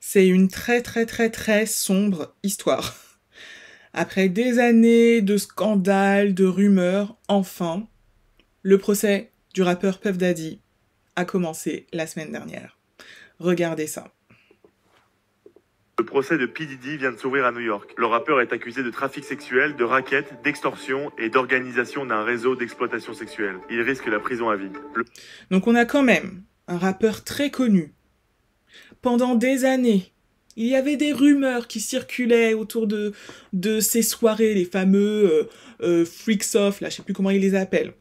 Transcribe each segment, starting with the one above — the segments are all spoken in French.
C'est une très très très très sombre histoire. Après des années de scandales, de rumeurs, enfin, le procès du rappeur Puff Daddy a commencé la semaine dernière. Regardez ça. Le procès de P. Diddy vient de s'ouvrir à New York. Le rappeur est accusé de trafic sexuel, de racket, d'extorsion et d'organisation d'un réseau d'exploitation sexuelle. Il risque la prison à vie. Donc on a quand même un rappeur très connu. Pendant des années, il y avait des rumeurs qui circulaient autour de ces soirées, les fameux freaks off, là, je sais plus comment ils les appellent.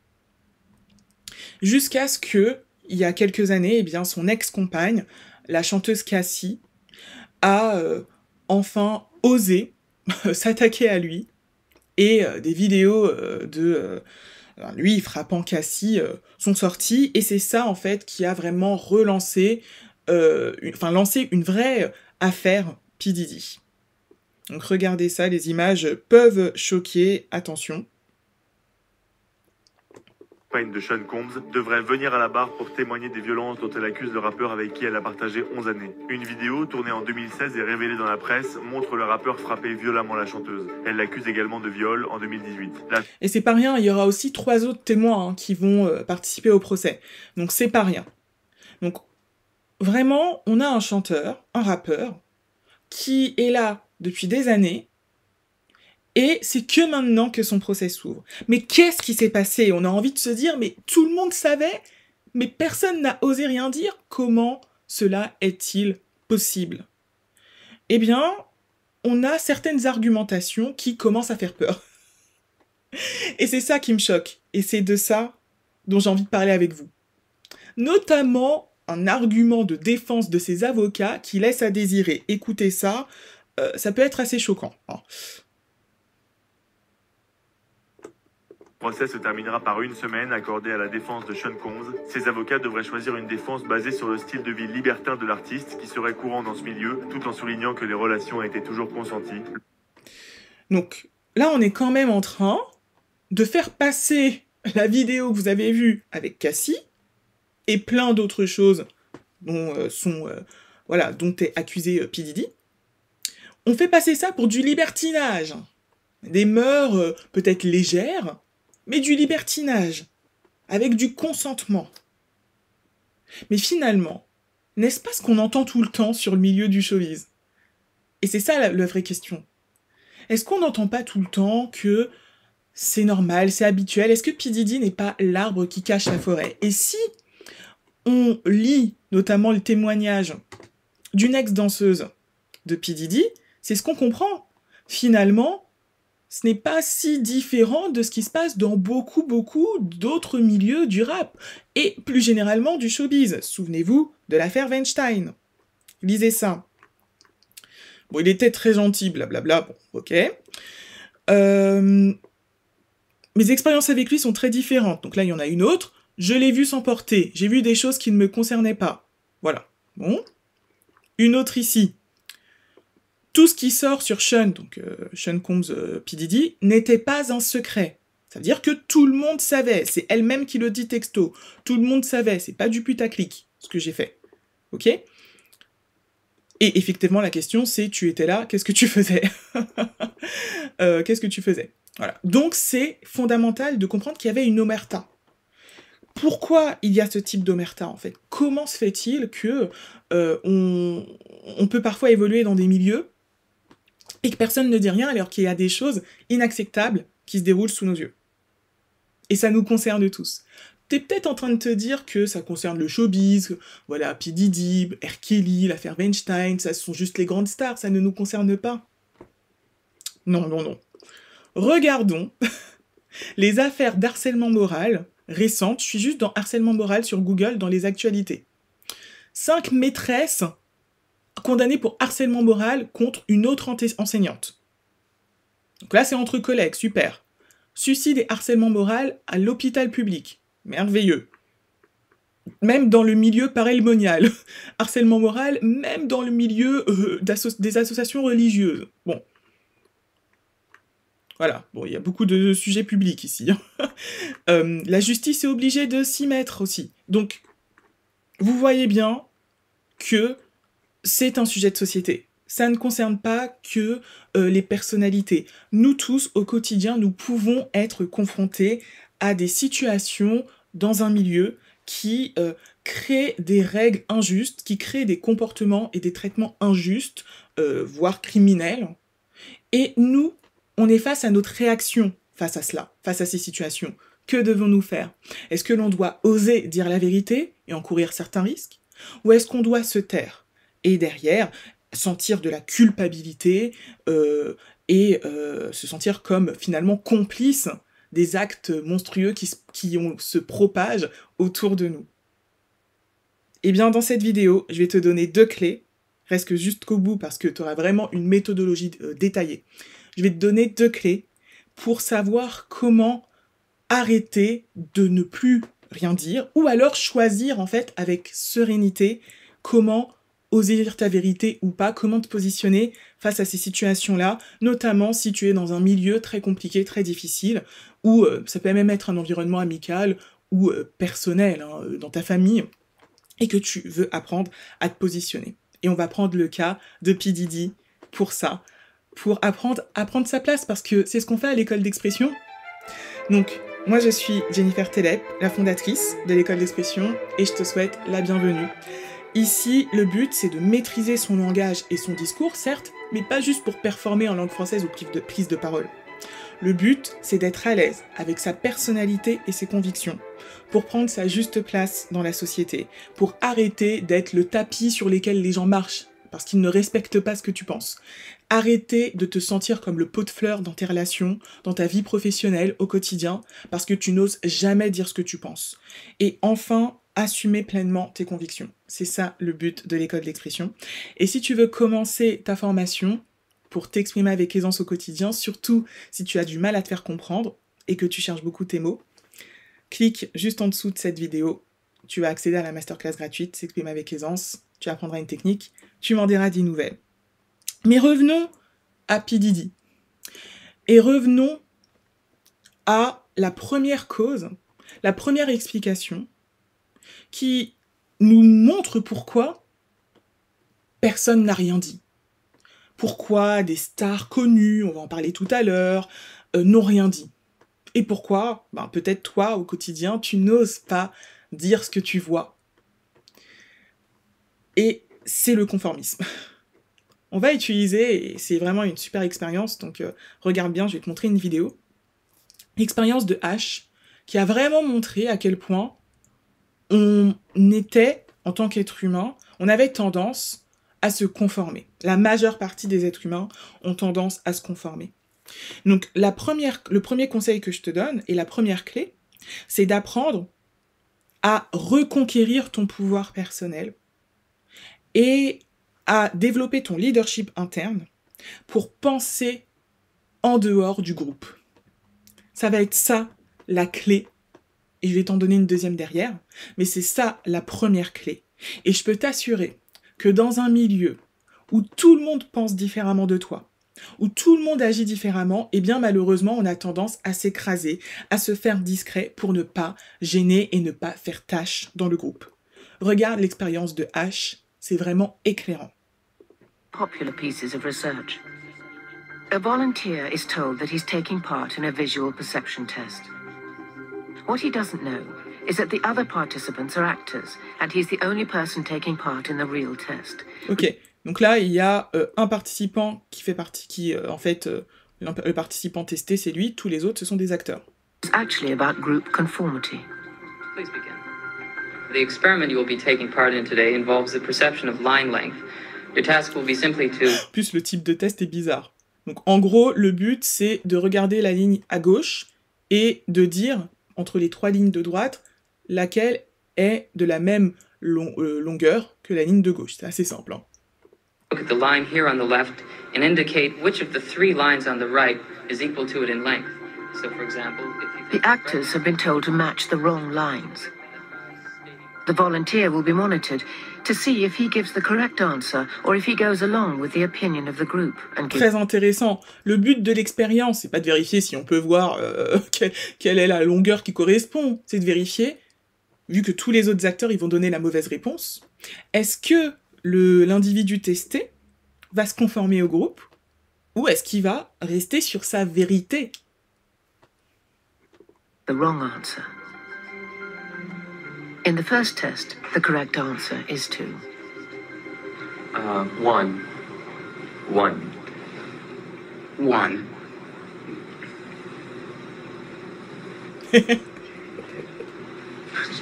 Jusqu'à ce que, il y a quelques années, eh bien, son ex-compagne, la chanteuse Cassie, a enfin osé s'attaquer à lui, et des vidéos de lui frappant Cassie sont sorties, et c'est ça en fait qui a vraiment relancé, lancé une vraie affaire P. Diddy. Donc regardez ça, les images peuvent choquer, attention. De Sean Combs devrait venir à la barre pour témoigner des violences dont elle accuse le rappeur avec qui elle a partagé 11 années. Une vidéo tournée en 2016 et révélée dans la presse montre le rappeur frapper violemment la chanteuse. Elle l'accuse également de viol en 2018. Et c'est pas rien, il y aura aussi 3 autres témoins qui vont participer au procès. Donc c'est pas rien. Donc vraiment, on a un chanteur, un rappeur, qui est là depuis des années, et c'est que maintenant que son procès s'ouvre. Mais qu'est-ce qui s'est passé? On a envie de se dire, mais tout le monde savait, mais personne n'a osé rien dire. Comment cela est-il possible? Eh bien, on a certaines argumentations qui commencent à faire peur. Et c'est ça qui me choque. Et c'est de ça dont j'ai envie de parler avec vous. Notamment un argument de défense de ses avocats qui laisse à désirer. Écoutez ça, ça peut être assez choquant. Le procès se terminera par une semaine accordée à la défense de Sean Combs. Ses avocats devraient choisir une défense basée sur le style de vie libertin de l'artiste qui serait courant dans ce milieu, tout en soulignant que les relations étaient toujours consenties. Donc là, on est quand même en train de faire passer la vidéo que vous avez vue avec Cassie et plein d'autres choses dont dont est accusé P. Diddy. On fait passer ça pour du libertinage. Des mœurs peut-être légères, mais du libertinage, avec du consentement. Mais finalement, n'est-ce pas ce qu'on entend tout le temps sur le milieu du showbiz? Et c'est ça la vraie question. Est-ce qu'on n'entend pas tout le temps que c'est normal, c'est habituel? Est-ce que P. Diddy n'est pas l'arbre qui cache la forêt? Et si on lit notamment le témoignage d'une ex-danseuse de P. Diddy, c'est ce qu'on comprend. Finalement, ce n'est pas si différent de ce qui se passe dans beaucoup d'autres milieux du rap, et plus généralement du showbiz. Souvenez-vous de l'affaire Weinstein. Lisez ça. Bon, il était très gentil, blablabla, bon, ok. Mes expériences avec lui sont très différentes. Donc là, il y en a une autre. Je l'ai vu s'emporter. J'ai vu des choses qui ne me concernaient pas. Voilà. Bon. Une autre ici. Tout ce qui sort sur Sean, donc Sean Combs, P. Diddy, n'était pas un secret. Ça veut dire que tout le monde savait. C'est elle-même qui le dit texto. Tout le monde savait. C'est pas du putaclic, ce que j'ai fait. Ok? Et effectivement, la question, c'est, tu étais là, qu'est-ce que tu faisais? Qu'est-ce que tu faisais? Voilà. Donc, c'est fondamental de comprendre qu'il y avait une omerta. Pourquoi il y a ce type d'omerta, en fait? Comment se fait-il que on peut parfois évoluer dans des milieux et que personne ne dit rien alors qu'il y a des choses inacceptables qui se déroulent sous nos yeux? Et ça nous concerne tous. T'es peut-être en train de te dire que ça concerne le showbiz, voilà, P. Diddy, R. Kelly, l'affaire Weinstein, ça sont juste les grandes stars, ça ne nous concerne pas. Non, non, non. Regardons les affaires d'harcèlement moral récentes. Je suis juste dans harcèlement moral sur Google, dans les actualités. 5 maîtresses condamnées pour harcèlement moral contre une autre enseignante. Donc là, c'est entre collègues, super. Suicide et harcèlement moral à l'hôpital public. Merveilleux. Même dans le milieu parelmonial. Harcèlement moral, même dans le milieu des associations religieuses. Bon. Voilà, bon, il y a beaucoup de sujets publics ici. La justice est obligée de s'y mettre aussi. Donc, vous voyez bien que c'est un sujet de société. Ça ne concerne pas que les personnalités. Nous tous, au quotidien, nous pouvons être confrontés à des situations dans un milieu qui créent des règles injustes, qui créent des comportements et des traitements injustes, voire criminels. Et nous, on est face à notre réaction face à cela, face à ces situations. Que devons-nous faire? Est-ce que l'on doit oser dire la vérité et encourir certains risques? Ou est-ce qu'on doit se taire? Et derrière, sentir de la culpabilité et se sentir comme finalement complice des actes monstrueux qui se propagent autour de nous. Et bien dans cette vidéo, je vais te donner 2 clés. Reste jusqu'au bout parce que tu auras vraiment une méthodologie détaillée. Je vais te donner 2 clés pour savoir comment arrêter de ne plus rien dire ou alors choisir en fait avec sérénité comment oser dire ta vérité ou pas, comment te positionner face à ces situations-là, notamment si tu es dans un milieu très compliqué, très difficile, ou ça peut même être un environnement amical ou personnel, hein, dans ta famille, et que tu veux apprendre à te positionner. Et on va prendre le cas de P. Diddy pour ça, pour apprendre à prendre sa place, parce que c'est ce qu'on fait à l'école d'expression. Donc, moi je suis Jennifer Telep, la fondatrice de l'école d'expression, et je te souhaite la bienvenue. Ici, le but, c'est de maîtriser son langage et son discours, certes, mais pas juste pour performer en langue française ou prise de parole. Le but, c'est d'être à l'aise avec sa personnalité et ses convictions, pour prendre sa juste place dans la société, pour arrêter d'être le tapis sur lequel les gens marchent, parce qu'ils ne respectent pas ce que tu penses. Arrêter de te sentir comme le pot de fleurs dans tes relations, dans ta vie professionnelle, au quotidien, parce que tu n'oses jamais dire ce que tu penses. Et enfin, assumer pleinement tes convictions. C'est ça le but de l'école de l'expression. Et si tu veux commencer ta formation pour t'exprimer avec aisance au quotidien, surtout si tu as du mal à te faire comprendre et que tu cherches beaucoup tes mots, clique juste en dessous de cette vidéo. Tu vas accéder à la masterclass gratuite, s'exprimer avec aisance, tu apprendras une technique, tu m'en diras 10 nouvelles. Mais revenons à P. Diddy. Et revenons à la première cause, la première explication qui nous montre pourquoi personne n'a rien dit. Pourquoi des stars connues, on va en parler tout à l'heure, n'ont rien dit. Et pourquoi, peut-être toi, au quotidien, tu n'oses pas dire ce que tu vois. Et c'est le conformisme. On va utiliser, et c'est vraiment une super expérience, donc regarde bien, je vais te montrer une vidéo. L'expérience de H, qui a vraiment montré à quel point on était, en tant qu'être humain, on avait tendance à se conformer. La majeure partie des êtres humains ont tendance à se conformer. Donc le premier conseil que je te donne, et la première clé, c'est d'apprendre à reconquérir ton pouvoir personnel et à développer ton leadership interne pour penser en dehors du groupe. Ça va être ça, la clé. Et je vais t'en donner une deuxième derrière, mais c'est ça la première clé. Et je peux t'assurer que dans un milieu où tout le monde pense différemment de toi, où tout le monde agit différemment, eh bien malheureusement on a tendance à s'écraser, à se faire discret pour ne pas gêner et ne pas faire tâche dans le groupe. Regarde l'expérience de H, c'est vraiment éclairant. Popular pieces of research. A volunteer is told that he's taking part in a visual perception test. What he doesn't know is that the other participants are actors, and he's the only person taking part in the real test. Ok, donc là il y a un participant qui fait partie, le participant testé c'est lui, tous les autres ce sont des acteurs. It's actually about group conformity. Please begin. The experiment you will be taking part in today involves the perception of line length. Your task will be simply to... Plus le type de test est bizarre. Donc en gros, le but c'est de regarder la ligne à gauche et de dire, entre les 3 lignes de droite, laquelle est de la même longueur que la ligne de gauche. C'est assez simple. Hein. Look at the line here on the left and indicate which of the 3 lines on the right is equal to it in length. So for example, if you... The actors have been told to match the wrong lines. The volunteer will be monitored to see if he gives the correct answer or if he goes along with the opinion of the group. Très intéressant. Le but de l'expérience, c'est pas de vérifier si on peut voir quelle est la longueur qui correspond, c'est de vérifier, vu que tous les autres acteurs ils vont donner la mauvaise réponse, est-ce que l'individu testé va se conformer au groupe ou est-ce qu'il va rester sur sa vérité? The wrong answer. In the first test, the correct answer is 2. 1. 1. 1.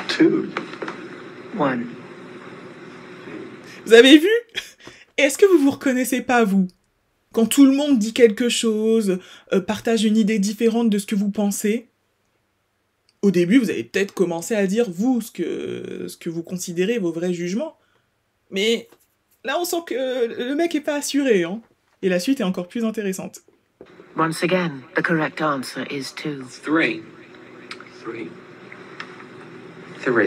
Two. 1. Vous avez vu? Est-ce que vous vous reconnaissez pas, vous? Quand tout le monde dit quelque chose, partage une idée différente de ce que vous pensez, au début, vous allez peut-être commencer à dire, vous, ce que vous considérez vos vrais jugements. Mais là, on sent que le mec est pas assuré, hein. Et la suite est encore plus intéressante. Once again, the correct answer is 2. 3. 3. 3.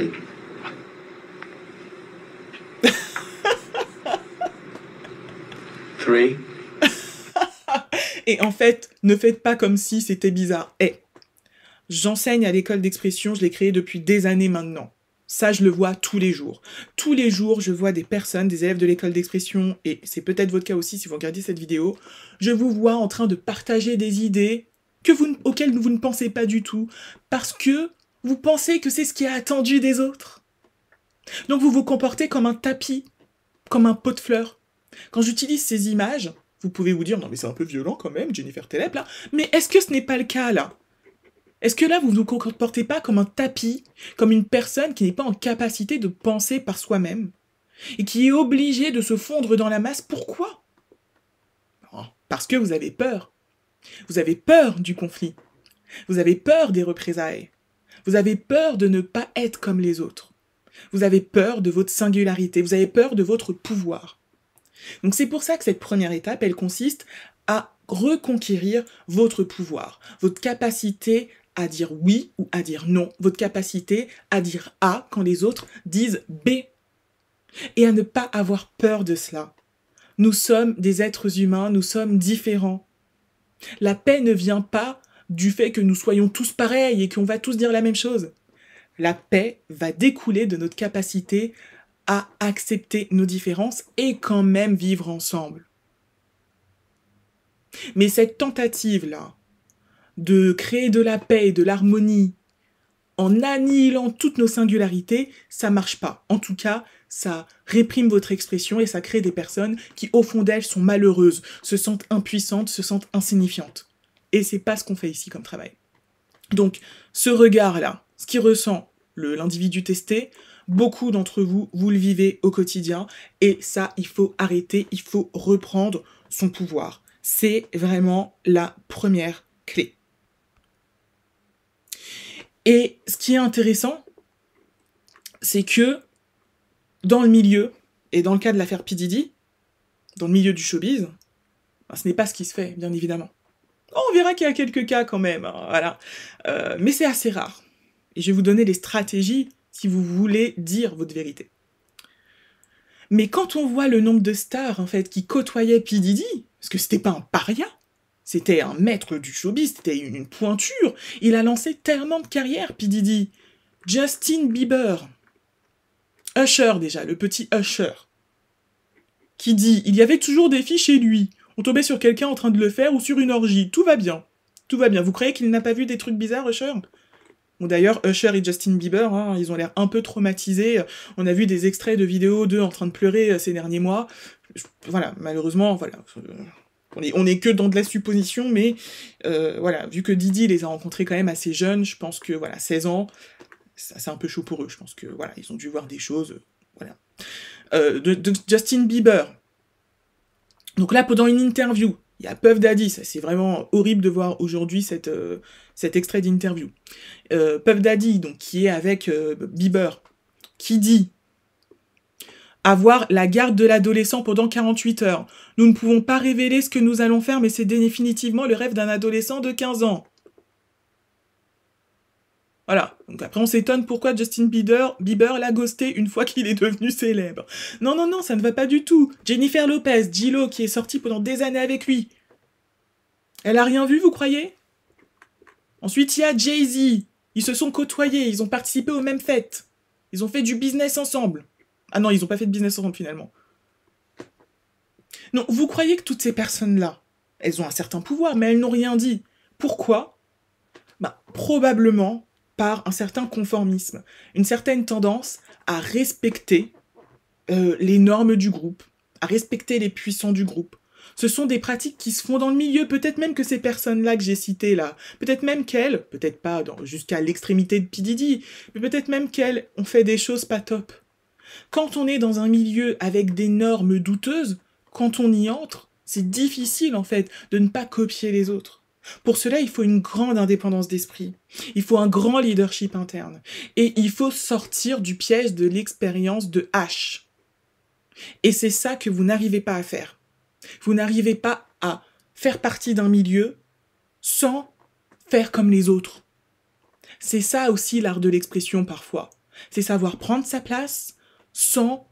Three. Et en fait, ne faites pas comme si c'était bizarre. J'enseigne à l'école d'expression, je l'ai créée depuis des années maintenant. Ça, je le vois tous les jours. Tous les jours, je vois des personnes, des élèves de l'école d'expression, et c'est peut-être votre cas aussi si vous regardez cette vidéo, je vous vois en train de partager des idées auxquelles vous ne pensez pas du tout, parce que vous pensez que c'est ce qui est attendu des autres. Donc vous vous comportez comme un tapis, comme un pot de fleurs. Quand j'utilise ces images, vous pouvez vous dire, non mais c'est un peu violent quand même, Jennifer Telep là, mais est-ce que ce n'est pas le cas là? Est-ce que là, vous ne vous comportez pas comme un tapis, comme une personne qui n'est pas en capacité de penser par soi-même, et qui est obligée de se fondre dans la masse? Pourquoi? Parce que vous avez peur. Vous avez peur du conflit. Vous avez peur des représailles. Vous avez peur de ne pas être comme les autres. Vous avez peur de votre singularité. Vous avez peur de votre pouvoir. Donc c'est pour ça que cette première étape, elle consiste à reconquérir votre pouvoir, votre capacité à dire oui ou à dire non, votre capacité à dire A quand les autres disent B, et à ne pas avoir peur de cela. Nous sommes des êtres humains, nous sommes différents. La paix ne vient pas du fait que nous soyons tous pareils et qu'on va tous dire la même chose. La paix va découler de notre capacité à accepter nos différences et quand même vivre ensemble. Mais cette tentative-là, de créer de la paix et de l'harmonie en annihilant toutes nos singularités, ça marche pas. En tout cas, ça réprime votre expression et ça crée des personnes qui, au fond d'elles, sont malheureuses, se sentent impuissantes, se sentent insignifiantes. Et c'est pas ce qu'on fait ici comme travail. Donc, ce regard-là, ce qui ressent l'individu testé, beaucoup d'entre vous, vous le vivez au quotidien, et ça, il faut arrêter, il faut reprendre son pouvoir. C'est vraiment la première clé. Et ce qui est intéressant, c'est que dans le milieu, et dans le cas de l'affaire P. Diddy, dans le milieu du showbiz, ce n'est pas ce qui se fait, bien évidemment. On verra qu'il y a quelques cas quand même, hein, voilà. Mais c'est assez rare. Et je vais vous donner les stratégies si vous voulez dire votre vérité. Mais quand on voit le nombre de stars, en fait, qui côtoyaient P. Diddy, parce que c'était pas un paria, c'était un maître du showbiz, c'était une pointure. Il a lancé tellement de carrières, P. Diddy. Justin Bieber. Usher, déjà, le petit Usher. Qui dit, il y avait toujours des filles chez lui. On tombait sur quelqu'un en train de le faire ou sur une orgie. Tout va bien. Tout va bien. Vous croyez qu'il n'a pas vu des trucs bizarres, Usher? Bon, d'ailleurs, Usher et Justin Bieber, hein, ils ont l'air un peu traumatisés. On a vu des extraits de vidéos d'eux en train de pleurer ces derniers mois. Voilà, malheureusement, voilà. On est que dans de la supposition, mais voilà, vu que Diddy les a rencontrés quand même assez jeunes, je pense que, voilà, 16 ans, c'est un peu chaud pour eux. Je pense que, voilà, ils ont dû voir des choses, voilà. De Justin Bieber. Donc là, pendant une interview, il y a Puff Daddy, ça c'est vraiment horrible de voir aujourd'hui cet extrait d'interview. Puff Daddy, donc, qui est avec Bieber, qui dit avoir la garde de l'adolescent pendant 48 heures. Nous ne pouvons pas révéler ce que nous allons faire, mais c'est définitivement le rêve d'un adolescent de 15 ans. Voilà. Donc après, on s'étonne pourquoi Justin Bieber l'a ghosté une fois qu'il est devenu célèbre. Non, non, non, ça ne va pas du tout. Jennifer Lopez, J-Lo, qui est sortie pendant des années avec lui. Elle a rien vu, vous croyez? Ensuite, il y a Jay-Z. Ils se sont côtoyés, ils ont participé aux mêmes fêtes. Ils ont fait du business ensemble. Ah non, ils ont pas fait de business ensemble, finalement. Non, vous croyez que toutes ces personnes-là, elles ont un certain pouvoir, mais elles n'ont rien dit. Pourquoi? Probablement par un certain conformisme, une certaine tendance à respecter les normes du groupe, à respecter les puissants du groupe. Ce sont des pratiques qui se font dans le milieu, peut-être même que ces personnes-là que j'ai citées là, peut-être même qu'elles, peut-être pas jusqu'à l'extrémité de P. Diddy, mais peut-être même qu'elles ont fait des choses pas top. Quand on est dans un milieu avec des normes douteuses, quand on y entre, c'est difficile en fait de ne pas copier les autres. Pour cela, il faut une grande indépendance d'esprit. Il faut un grand leadership interne. Et il faut sortir du piège de l'expérience de H. Et c'est ça que vous n'arrivez pas à faire. Vous n'arrivez pas à faire partie d'un milieu sans faire comme les autres. C'est ça aussi l'art de l'expression parfois. C'est savoir prendre sa place sans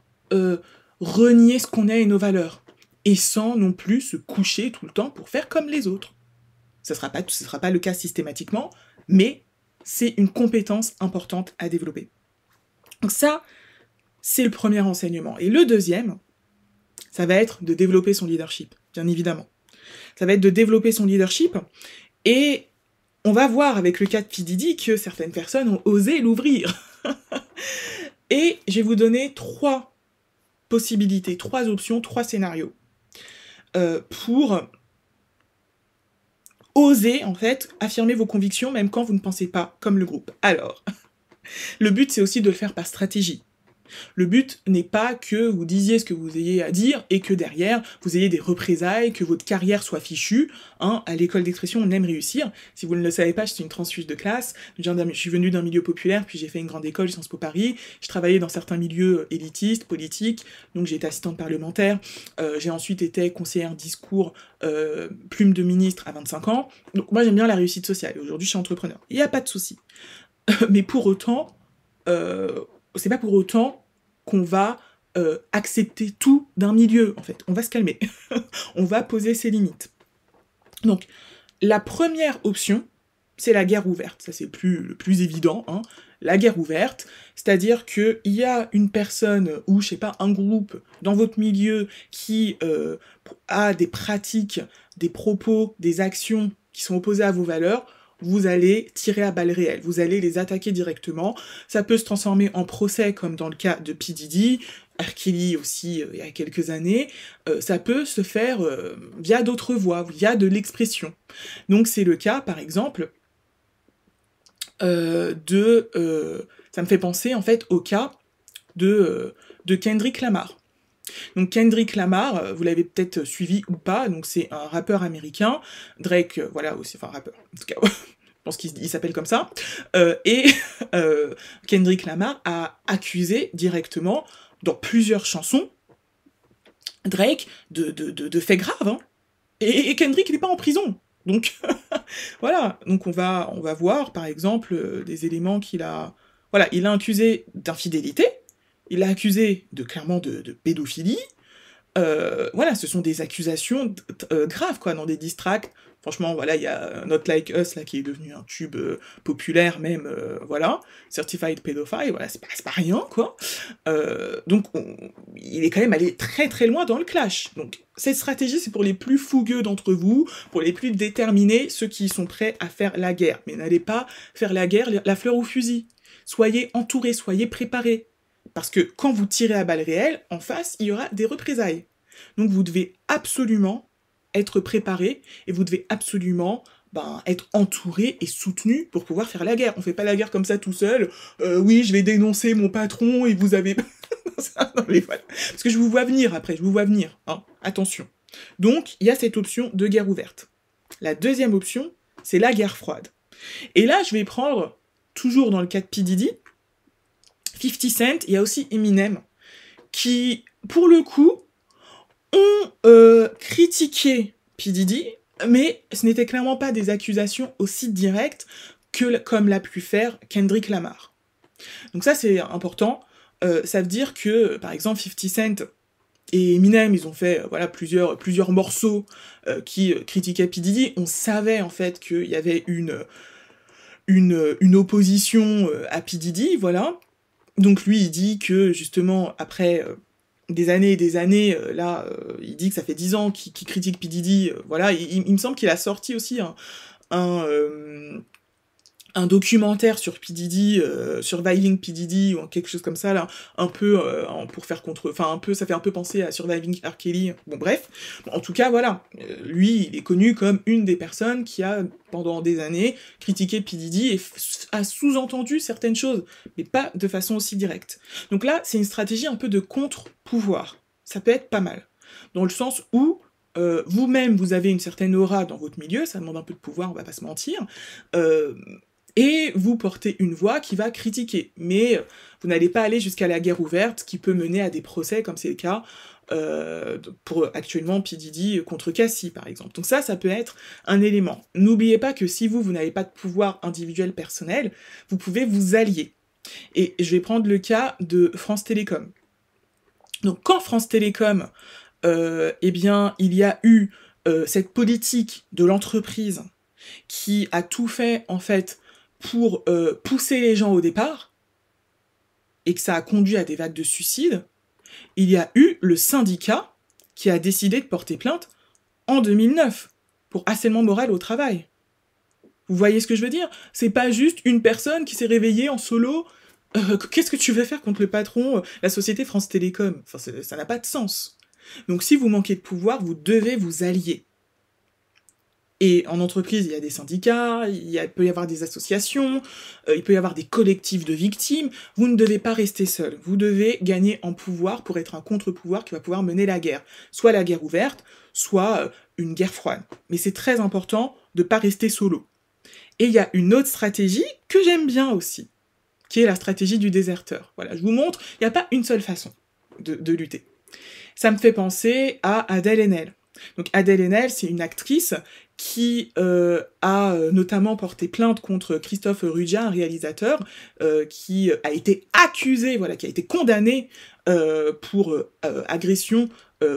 renier ce qu'on est et nos valeurs. Et sans non plus se coucher tout le temps pour faire comme les autres. Ce sera pas le cas systématiquement, mais c'est une compétence importante à développer. Donc ça, c'est le premier enseignement. Et le deuxième, ça va être de développer son leadership, bien évidemment. Ça va être de développer son leadership, et on va voir avec le cas de P. Diddy que certaines personnes ont osé l'ouvrir. Et je vais vous donner 3 possibilités, 3 options, 3 scénarios pour oser, en fait, affirmer vos convictions, même quand vous ne pensez pas comme le groupe. Alors, le but, c'est aussi de le faire par stratégie. Le but n'est pas que vous disiez ce que vous ayez à dire et que derrière, vous ayez des représailles, que votre carrière soit fichue. Hein, à l'école d'expression, on aime réussir. Si vous ne le savez pas, je suis une transfuge de classe. Je suis venue d'un milieu populaire, puis j'ai fait une grande école, Sciences Po Paris. Je travaillais dans certains milieux élitistes, politiques, donc j'ai été assistante parlementaire. J'ai ensuite été conseillère discours, plume de ministre à 25 ans. Donc moi, j'aime bien la réussite sociale. Et aujourd'hui, je suis entrepreneur. Il n'y a pas de souci. Mais pour autant... c'est pas pour autant qu'on va accepter tout d'un milieu, en fait. On va se calmer. On va poser ses limites. Donc, la première option, c'est la guerre ouverte. Ça, c'est le plus évident, hein. La guerre ouverte, c'est-à-dire qu'il y a une personne ou, je sais pas, un groupe dans votre milieu qui a des pratiques, des propos, des actions qui sont opposées à vos valeurs. Vous allez tirer à balles réelles, vous allez les attaquer directement. Ça peut se transformer en procès, comme dans le cas de P. Diddy, R. Kelly aussi, il y a quelques années. Ça peut se faire via d'autres voies, via de l'expression. Donc c'est le cas, par exemple, ça me fait penser, en fait, au cas de Kendrick Lamar. Donc Kendrick Lamar, vous l'avez peut-être suivi ou pas, donc c'est un rappeur américain, Drake, voilà aussi, enfin rappeur, en tout cas, je pense qu'il s'appelle comme ça, et Kendrick Lamar a accusé directement, dans plusieurs chansons, Drake de faits graves, hein, et Kendrick, il n'est pas en prison, donc voilà, donc on va voir, par exemple, des éléments qu'il a, voilà, il a accusé d'infidélité, il l'a accusé clairement de pédophilie. Voilà, ce sont des accusations graves, quoi, dans des diss tracks. Franchement, voilà, il y a Not Like Us, là, qui est devenu un tube populaire, même, voilà. Certified Pedophile, voilà, c'est pas rien, quoi. Donc, il est quand même allé très très loin dans le clash. Donc, cette stratégie, c'est pour les plus fougueux d'entre vous, pour les plus déterminés, ceux qui sont prêts à faire la guerre. Mais n'allez pas faire la guerre, la fleur au fusil. Soyez entourés, soyez préparés. Parce que quand vous tirez à balles réelles, en face, il y aura des représailles. Donc vous devez absolument être préparé et vous devez absolument être entouré et soutenu pour pouvoir faire la guerre. On fait pas la guerre comme ça tout seul. Oui, je vais dénoncer mon patron et vous avez... non, mais voilà. Parce que je vous vois venir après, je vous vois venir. Hein. Attention. Donc, il y a cette option de guerre ouverte. La deuxième option, c'est la guerre froide. Et là, je vais prendre, toujours dans le cas de P. Diddy, 50 Cent, il y a aussi Eminem, qui, pour le coup, ont critiqué P. Diddy, mais ce n'était clairement pas des accusations aussi directes comme l'a pu faire Kendrick Lamar. Donc ça, c'est important. Ça veut dire que, par exemple, 50 Cent et Eminem, ils ont fait voilà, plusieurs morceaux qui critiquaient P. Diddy. On savait, en fait, qu'il y avait une opposition à P. Diddy, voilà. Donc lui, il dit que, justement, après des années et des années, il dit que ça fait 10 ans qu'il critique P. Diddy, voilà, il me semble qu'il a sorti aussi un documentaire sur P. Diddy, Surviving P. Diddy, ou quelque chose comme ça, là, un peu, pour faire contre... Enfin, un peu, ça fait un peu penser à Surviving R. Kelly, bon bref. En tout cas, voilà, lui, il est connu comme une des personnes qui a, pendant des années, critiqué P. Diddy et a sous-entendu certaines choses, mais pas de façon aussi directe. Donc là, c'est une stratégie un peu de contre-pouvoir. Ça peut être pas mal. Dans le sens où, vous-même, vous avez une certaine aura dans votre milieu, ça demande un peu de pouvoir, on va pas se mentir, et vous portez une voix qui va critiquer. Mais vous n'allez pas aller jusqu'à la guerre ouverte, qui peut mener à des procès, comme c'est le cas pour actuellement P. Diddy contre Cassie, par exemple. Donc ça peut être un élément. N'oubliez pas que si vous n'avez pas de pouvoir individuel personnel, vous pouvez vous allier. Et je vais prendre le cas de France Télécom. Donc quand France Télécom, eh bien, il y a eu cette politique de l'entreprise qui a tout fait, en fait, pour pousser les gens au départ, et que ça a conduit à des vagues de suicides, il y a eu le syndicat qui a décidé de porter plainte en 2009 pour harcèlement moral au travail. Vous voyez ce que je veux dire? C'est pas juste une personne qui s'est réveillée en solo. Qu'est-ce que tu veux faire contre le patron, la société France Télécom? Enfin, ça n'a pas de sens. Donc si vous manquez de pouvoir, vous devez vous allier. Et en entreprise, il y a des syndicats, il peut y avoir des associations, il peut y avoir des collectifs de victimes. Vous ne devez pas rester seul. Vous devez gagner en pouvoir pour être un contre-pouvoir qui va pouvoir mener la guerre. Soit la guerre ouverte, soit une guerre froide. Mais c'est très important de ne pas rester solo. Et il y a une autre stratégie que j'aime bien aussi, qui est la stratégie du déserteur. Voilà, je vous montre, il n'y a pas une seule façon de lutter. Ça me fait penser à Adèle Haenel. Donc Adèle Haenel, c'est une actrice qui a notamment porté plainte contre Christophe Ruggia, un réalisateur, qui a été accusé, voilà, qui a été condamné pour agression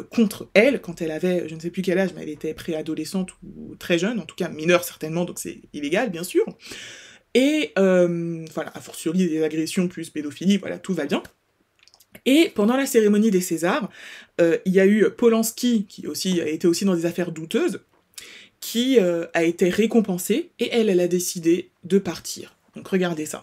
contre elle, quand elle avait, je ne sais plus quel âge, mais elle était préadolescente ou très jeune, en tout cas mineure certainement, donc c'est illégal, bien sûr. Et voilà, a fortiori des agressions plus pédophilie, voilà, tout va bien. Et pendant la cérémonie des Césars, il y a eu Polanski, qui aussi a été aussi dans des affaires douteuses, qui a été récompensée, et elle a décidé de partir. Donc regardez ça.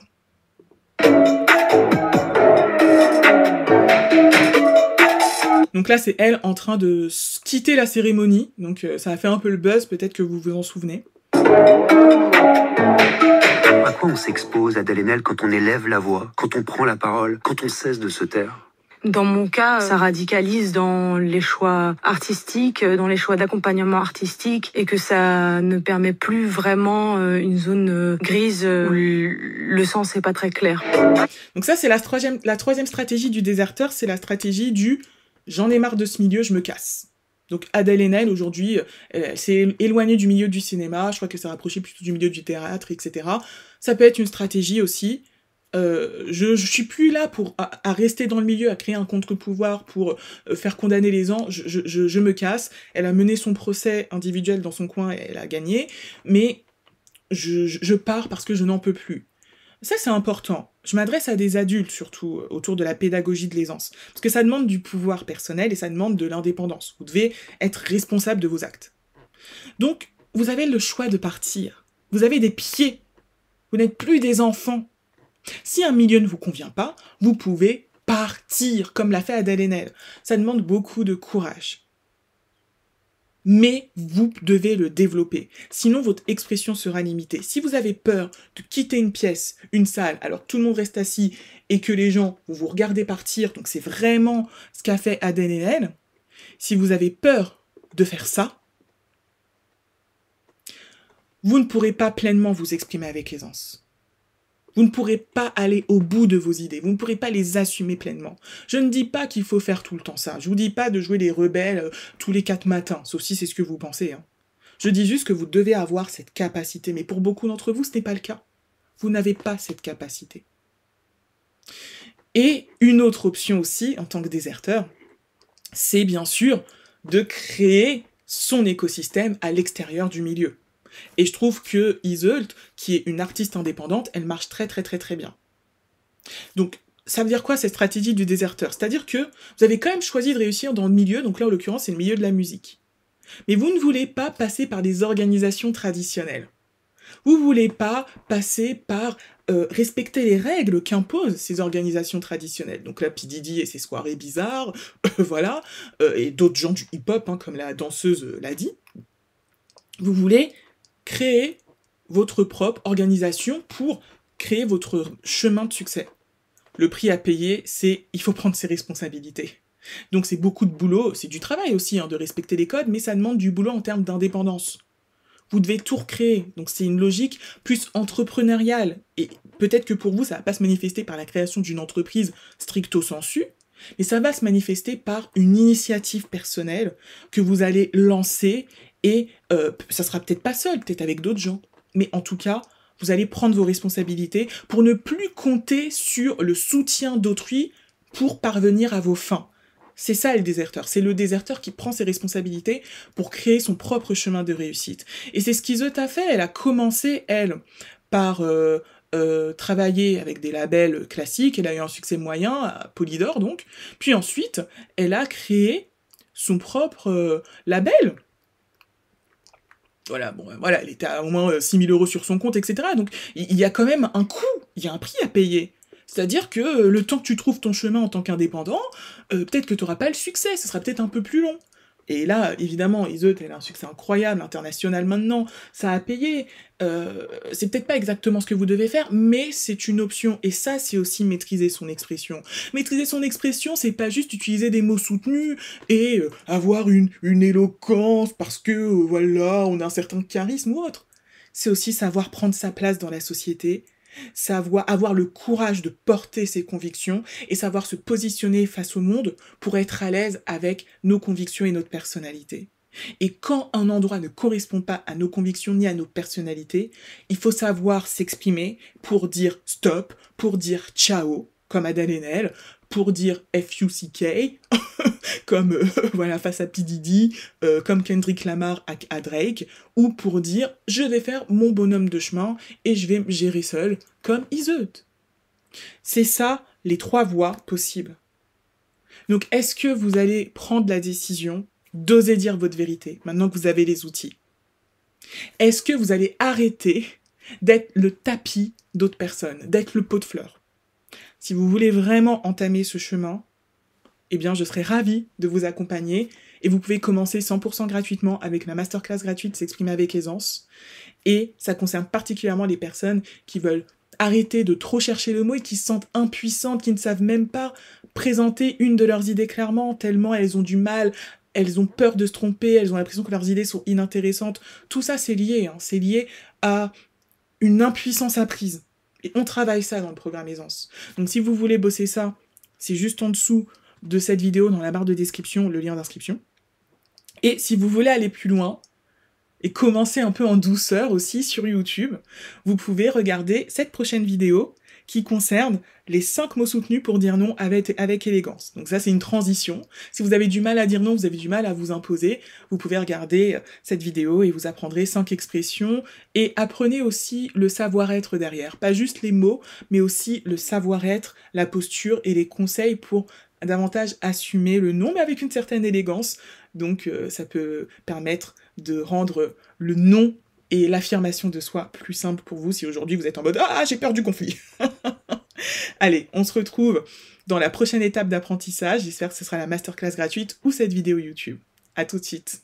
Donc là, c'est elle en train de quitter la cérémonie, donc ça a fait un peu le buzz, peut-être que vous vous en souvenez. À quoi on s'expose, Adèle Haenel, quand on élève la voix, quand on prend la parole, quand on cesse de se taire? Dans mon cas, ça radicalise dans les choix artistiques, dans les choix d'accompagnement artistique, et que ça ne permet plus vraiment une zone grise où le sens n'est pas très clair. Donc ça, c'est la troisième stratégie du déserteur, c'est la stratégie du « j'en ai marre de ce milieu, je me casse ». Donc Adèle Haenel, aujourd'hui, s'est éloignée du milieu du cinéma, je crois qu'elle s'est rapprochée plutôt du milieu du théâtre, etc. Ça peut être une stratégie aussi. Je suis plus là à rester dans le milieu, à créer un contre-pouvoir pour faire condamner les gens, je me casse. Elle a mené son procès individuel dans son coin et elle a gagné, mais je pars parce que je n'en peux plus. Ça, c'est important. Je m'adresse à des adultes, surtout, autour de la pédagogie de l'aisance. Parce que ça demande du pouvoir personnel et ça demande de l'indépendance. Vous devez être responsable de vos actes. Donc, vous avez le choix de partir. Vous avez des pieds. Vous n'êtes plus des enfants. Si un milieu ne vous convient pas, vous pouvez partir, comme l'a fait Adèle Haenel. Ça demande beaucoup de courage. Mais vous devez le développer. Sinon, votre expression sera limitée. Si vous avez peur de quitter une pièce, une salle, alors que tout le monde reste assis et que les gens vous regardez partir, donc c'est vraiment ce qu'a fait Adèle Haenel, si vous avez peur de faire ça, vous ne pourrez pas pleinement vous exprimer avec aisance. Vous ne pourrez pas aller au bout de vos idées, vous ne pourrez pas les assumer pleinement. Je ne dis pas qu'il faut faire tout le temps ça, je vous dis pas de jouer les rebelles tous les 4 matins, sauf si c'est ce que vous pensez. Je dis juste que vous devez avoir cette capacité, mais pour beaucoup d'entre vous, ce n'est pas le cas. Vous n'avez pas cette capacité. Et une autre option aussi, en tant que déserteur, c'est bien sûr de créer son écosystème à l'extérieur du milieu. Et je trouve que Iseult, qui est une artiste indépendante, elle marche très très très très bien. Donc, ça veut dire quoi cette stratégie du déserteur? C'est-à-dire que vous avez quand même choisi de réussir dans le milieu, donc là en l'occurrence c'est le milieu de la musique. Mais vous ne voulez pas passer par des organisations traditionnelles. Vous voulez pas passer par respecter les règles qu'imposent ces organisations traditionnelles. Donc là, P. Diddy et ses soirées bizarres, voilà, et d'autres gens du hip-hop, hein, comme la danseuse l'a dit. Vous voulez créer votre propre organisation pour créer votre chemin de succès. Le prix à payer, c'est il faut prendre ses responsabilités. Donc c'est beaucoup de boulot, c'est du travail aussi hein, de respecter les codes, mais ça demande du boulot en termes d'indépendance. Vous devez tout recréer, donc c'est une logique plus entrepreneuriale. Et peut-être que pour vous, ça va pas se manifester par la création d'une entreprise stricto sensu, mais ça va se manifester par une initiative personnelle que vous allez lancer, et ça sera peut-être pas seul, peut-être avec d'autres gens. Mais en tout cas, vous allez prendre vos responsabilités pour ne plus compter sur le soutien d'autrui pour parvenir à vos fins. C'est ça le déserteur, c'est le déserteur qui prend ses responsabilités pour créer son propre chemin de réussite. Et c'est ce qu'Iseut a fait, elle a commencé, elle, par travailler avec des labels classiques, elle a eu un succès moyen, à Polydor donc, puis ensuite, elle a créé son propre label. Voilà, bon, voilà, elle était à au moins 6 000 € sur son compte, etc. Donc, il y a quand même un coût, il y a un prix à payer. C'est-à-dire que le temps que tu trouves ton chemin en tant qu'indépendant, peut-être que tu n'auras pas le succès, ce sera peut-être un peu plus long. Et là, évidemment, Iseut, elle a un succès incroyable, international maintenant, ça a payé. C'est peut-être pas exactement ce que vous devez faire, mais c'est une option. Et ça, c'est aussi maîtriser son expression. Maîtriser son expression, c'est pas juste utiliser des mots soutenus et avoir une éloquence parce que, voilà, on a un certain charisme ou autre. C'est aussi savoir prendre sa place dans la société, savoir avoir le courage de porter ses convictions et savoir se positionner face au monde pour être à l'aise avec nos convictions et notre personnalité. Et quand un endroit ne correspond pas à nos convictions ni à nos personnalités, il faut savoir s'exprimer pour dire stop, pour dire ciao, comme Adèle Haenel, pour dire FUCK, comme voilà, face à P. Diddy, comme Kendrick Lamar à Drake, ou pour dire je vais faire mon bonhomme de chemin et je vais me gérer seul, comme Iseut. C'est ça les 3 voies possibles. Donc est-ce que vous allez prendre la décision d'oser dire votre vérité, maintenant que vous avez les outils? Est-ce que vous allez arrêter d'être le tapis d'autres personnes, d'être le pot de fleurs? Si vous voulez vraiment entamer ce chemin, eh bien, je serais ravie de vous accompagner et vous pouvez commencer 100% gratuitement avec ma masterclass gratuite S'exprimer avec aisance. Et ça concerne particulièrement les personnes qui veulent arrêter de trop chercher le mot et qui se sentent impuissantes, qui ne savent même pas présenter une de leurs idées clairement, tellement elles ont du mal, elles ont peur de se tromper, elles ont l'impression que leurs idées sont inintéressantes. Tout ça, c'est lié, hein. C'est lié à une impuissance apprise. Et on travaille ça dans le programme Aisance. Donc si vous voulez bosser ça, c'est juste en dessous de cette vidéo, dans la barre de description, le lien d'inscription. Et si vous voulez aller plus loin, et commencer un peu en douceur aussi sur YouTube, vous pouvez regarder cette prochaine vidéo qui concerne les 5 mots soutenus pour dire non avec élégance. Donc ça, c'est une transition. Si vous avez du mal à dire non, vous avez du mal à vous imposer, vous pouvez regarder cette vidéo et vous apprendrez 5 expressions et apprenez aussi le savoir-être derrière. Pas juste les mots, mais aussi le savoir-être, la posture et les conseils pour davantage assumer le non, mais avec une certaine élégance. Donc ça peut permettre de rendre le non et l'affirmation de soi plus simple pour vous si aujourd'hui vous êtes en mode « Ah, j'ai peur du conflit !» Allez, on se retrouve dans la prochaine étape d'apprentissage. J'espère que ce sera la masterclass gratuite ou cette vidéo YouTube. À tout de suite.